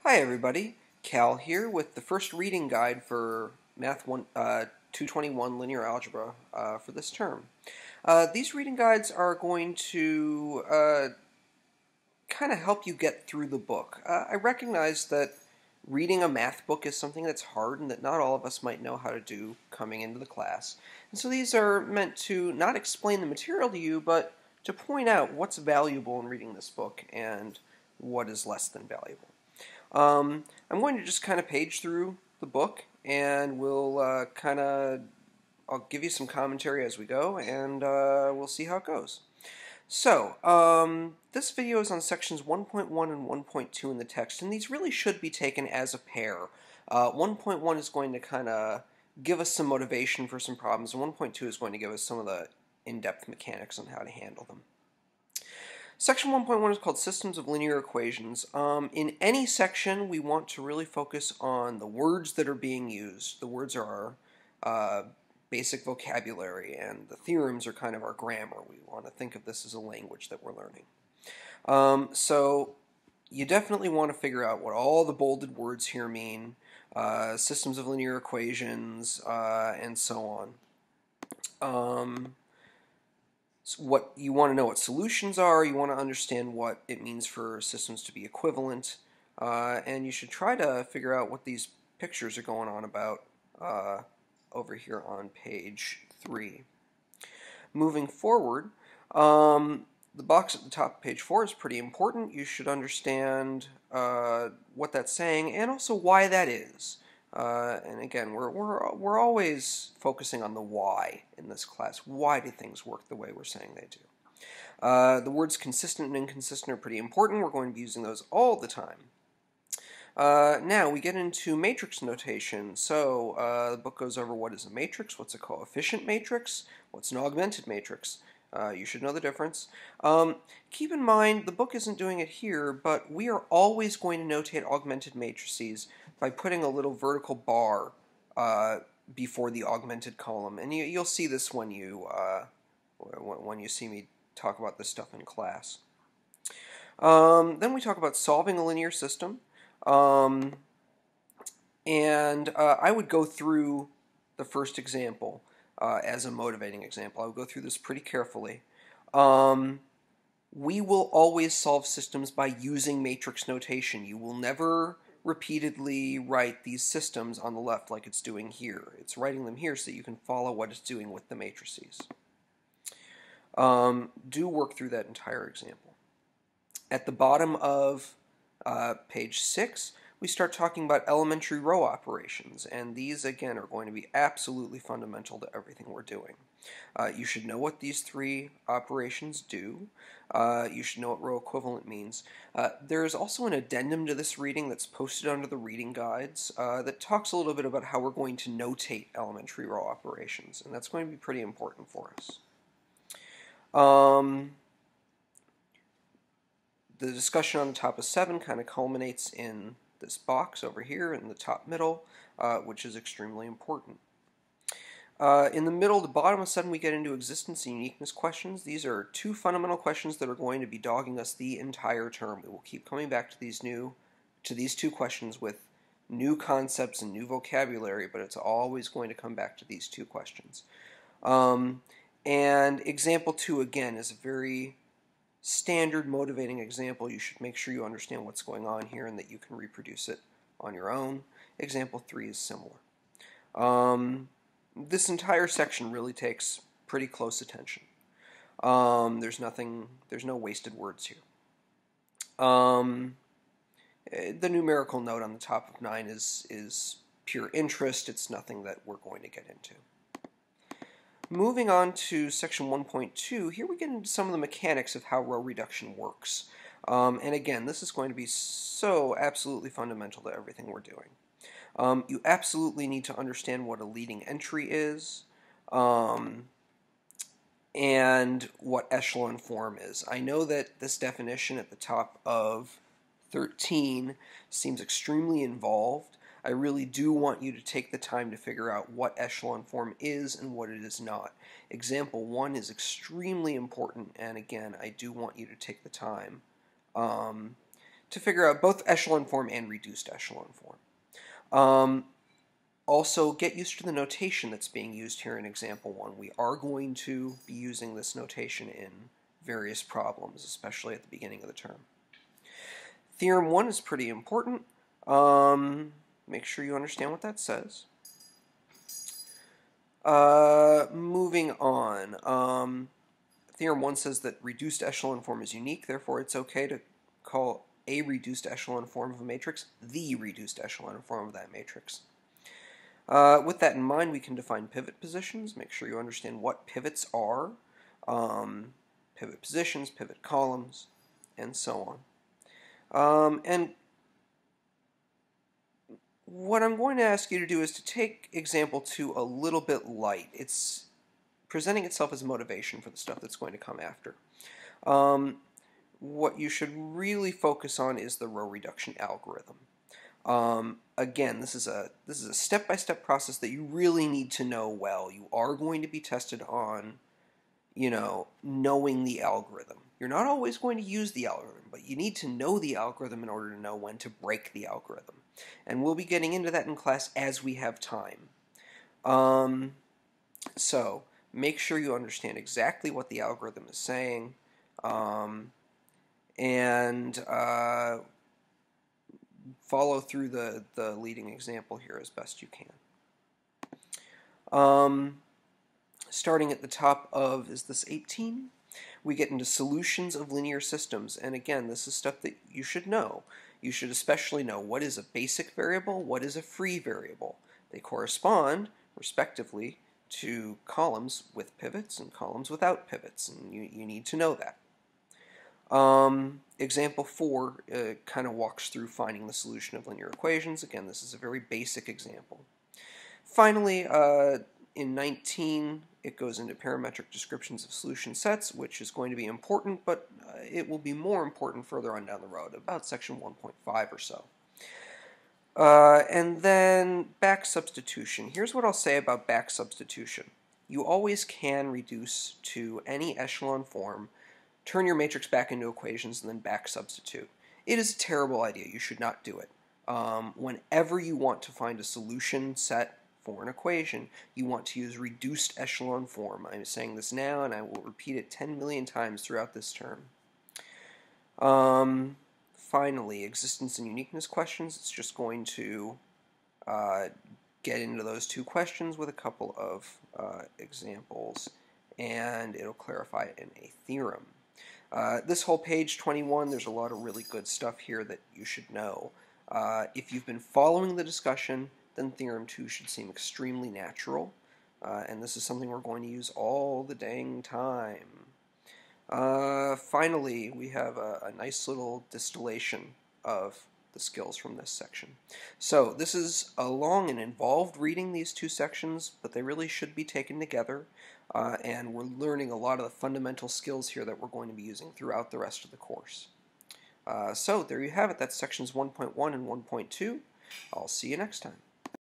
Hi everybody, Cal here with the first reading guide for Math 221 Linear Algebra for this term. These reading guides are going to kind of help you get through the book. I recognize that reading a math book is something that's hard and that not all of us might know how to do coming into the class. And so these are meant to not explain the material to you, but to point out what's valuable in reading this book and what is less than valuable. I'm going to just kind of page through the book, and I'll give you some commentary as we go, and we'll see how it goes. So, this video is on sections 1.1 and 1.2 in the text, and these really should be taken as a pair. 1.1 is going to kind of give us some motivation for some problems, and 1.2 is going to give us some of the in-depth mechanics on how to handle them. Section 1.1 is called Systems of Linear Equations. In any section, we want to really focus on the words that are being used. The words are our basic vocabulary, and the theorems are kind of our grammar. We want to think of this as a language that we're learning. So you definitely want to figure out what all the bolded words here mean, systems of linear equations, and so on. So what you want to know what solutions are, you want to understand what it means for systems to be equivalent, and you should try to figure out what these pictures are going on about over here on page 3. Moving forward, the box at the top of page 4 is pretty important. You should understand what that's saying and also why that is. And again, we're always focusing on the why in this class. Why do things work the way we're saying they do? The words consistent and inconsistent are pretty important. We're going to be using those all the time. Now we get into matrix notation. So the book goes over what is a matrix, what's a coefficient matrix, what's an augmented matrix. You should know the difference. Keep in mind, the book isn't doing it here, but we are always going to notate augmented matrices by putting a little vertical bar before the augmented column. And you'll see this when you see me talk about this stuff in class. Then we talk about solving a linear system. I would go through the first example as a motivating example. I would go through this pretty carefully. We will always solve systems by using matrix notation. You will never repeatedly write these systems on the left like it's doing here. It's writing them here so you can follow what it's doing with the matrices. Do work through that entire example. At the bottom of page 6, we start talking about elementary row operations, and these again are going to be absolutely fundamental to everything we're doing. You should know what these 3 operations do. You should know what row equivalent means. There is also an addendum to this reading that's posted under the reading guides that talks a little bit about how we're going to notate elementary row operations, and that's going to be pretty important for us. The discussion on the top of 7 kind of culminates in this box over here in the top middle, which is extremely important. In the middle, the bottom of 7, we get into existence and uniqueness questions. These are 2 fundamental questions that are going to be dogging us the entire term. We will keep coming back to these 2 questions with new concepts and new vocabulary, but it's always going to come back to these 2 questions. And example 2, again, is a very standard motivating example. You should make sure you understand what's going on here and that you can reproduce it on your own. Example 3 is similar. This entire section really takes pretty close attention. There's no wasted words here. The numerical note on the top of 9 is pure interest. It's nothing that we're going to get into. Moving on to section 1.2, here we get into some of the mechanics of how row reduction works. And again, this is going to be so absolutely fundamental to everything we're doing. You absolutely need to understand what a leading entry is and what echelon form is. I know that this definition at the top of 13 seems extremely involved. I really do want you to take the time to figure out what echelon form is and what it is not. Example 1 is extremely important, and again, I do want you to take the time to to figure out both echelon form and reduced echelon form. Also, get used to the notation that's being used here in example 1. We are going to be using this notation in various problems, especially at the beginning of the term. Theorem 1 is pretty important. Make sure you understand what that says. Moving on. Theorem 1 says that reduced echelon form is unique, therefore it's okay to call a reduced echelon form of a matrix the reduced echelon form of that matrix. With that in mind, we can define pivot positions. Make sure you understand what pivots are, pivot positions, pivot columns, and so on. And what I'm going to ask you to do is to take example 2 a little bit light. It's presenting itself as motivation for the stuff that's going to come after. What you should really focus on is the row reduction algorithm. Again, this is a step-by-step process that you really need to know well. You are going to be tested on, knowing the algorithm. You're not always going to use the algorithm, but you need to know the algorithm in order to know when to break the algorithm. And we'll be getting into that in class as we have time. So make sure you understand exactly what the algorithm is saying, and follow through the leading example here as best you can. Starting at the top of, is this 18? We get into solutions of linear systems, and again, this is stuff that you should know. You should especially know what is a basic variable, what is a free variable. They correspond, respectively, to columns with pivots and columns without pivots, and you need to know that. Example 4 kind of walks through finding the solution of linear equations. Again, this is a very basic example. Finally, in 19, it goes into parametric descriptions of solution sets, which is going to be important, but it will be more important further on down the road, about section 1.5 or so. And then back substitution. Here's what I'll say about back substitution. You always can reduce to any echelon form, turn your matrix back into equations, and then back substitute. It is a terrible idea. You should not do it. Whenever you want to find a solution set for an equation, you want to use reduced echelon form. I'm saying this now, and I will repeat it 10 million times throughout this term. Finally, existence and uniqueness questions. It's just going to get into those two questions with a couple of examples, and it'll clarify it in a theorem. This whole page 21, there's a lot of really good stuff here that you should know. If you've been following the discussion, then Theorem 2 should seem extremely natural, and this is something we're going to use all the dang time. Finally, we have a nice little distillation of the skills from this section. So this is a long and involved reading, these two sections, but they really should be taken together, and we're learning a lot of the fundamental skills here that we're going to be using throughout the rest of the course. So there you have it. That's sections 1.1 and 1.2. I'll see you next time.